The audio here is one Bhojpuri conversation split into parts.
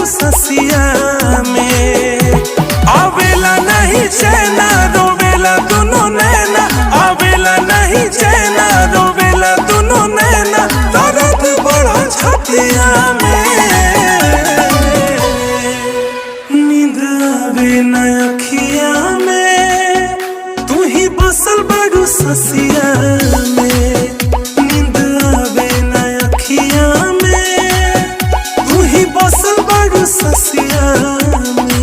बड़ू ससिया में। आवेला नहीं चैना रोवेला दोनों नैना, आवेला नहीं चैना रोवेला दोनों नैना, दर्द बड़ा छतिया में। नींद आवे न अखिया में, तू ही बसल बड़ू ससिया में। नींद आवे न अखिया में, तू ही बसल बड़ू ससिया में।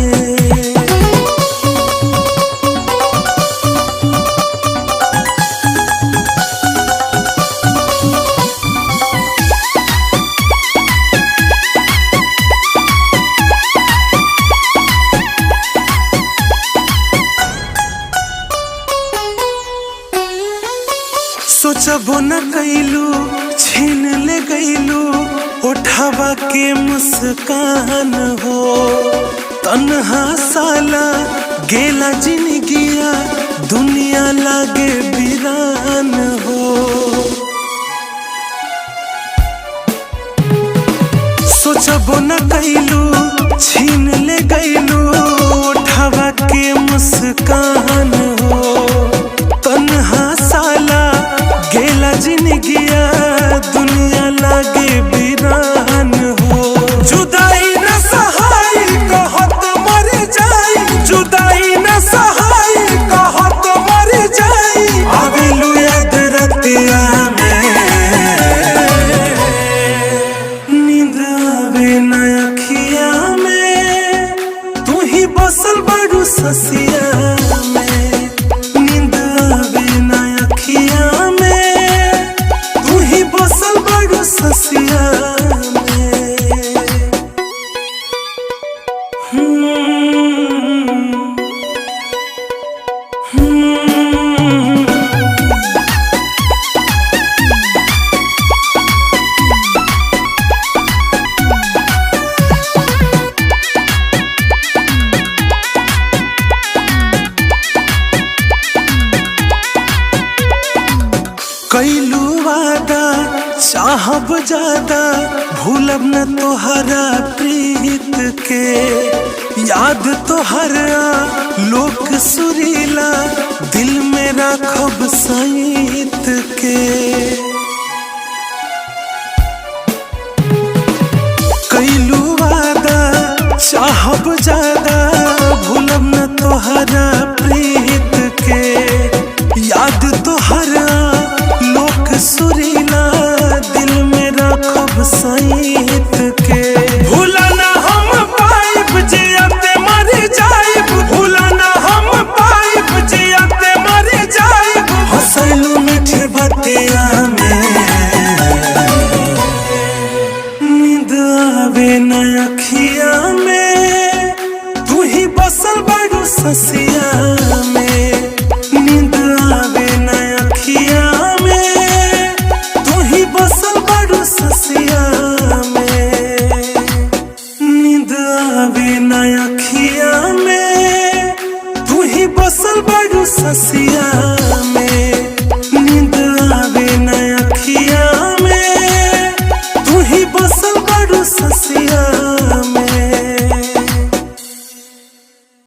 सोचबो न कैलू छीन ले गईलू उठावा के मुस्कान हो। तन्हा साला गेला जिंदगिया दुनिया लागे वीरान हो। सोचबो न कैलू छीन ले गईलू उठावा के मुस्कान हो। तन्हा साला गेला जिंदगिया दुनिया लागे वीरान हो। जुदाई न सहाय कहत मर जाई, जुदाई न सहाय कहत मर जाई। आवेलू याद रतिया में, नींद आवे न अखिया में, तू ही बसल बड़ू ससिया में। नींद आवे न अखिया में, तू ही बसल बड़ू ससिया में। कैलू वादा चाहब ज्यादा, भूलब न तोहरा प्रीत के। याद तोहरा लोक सुरीला, दिल में राखब सईत के। कैलू वादा चाहब ज्यादा,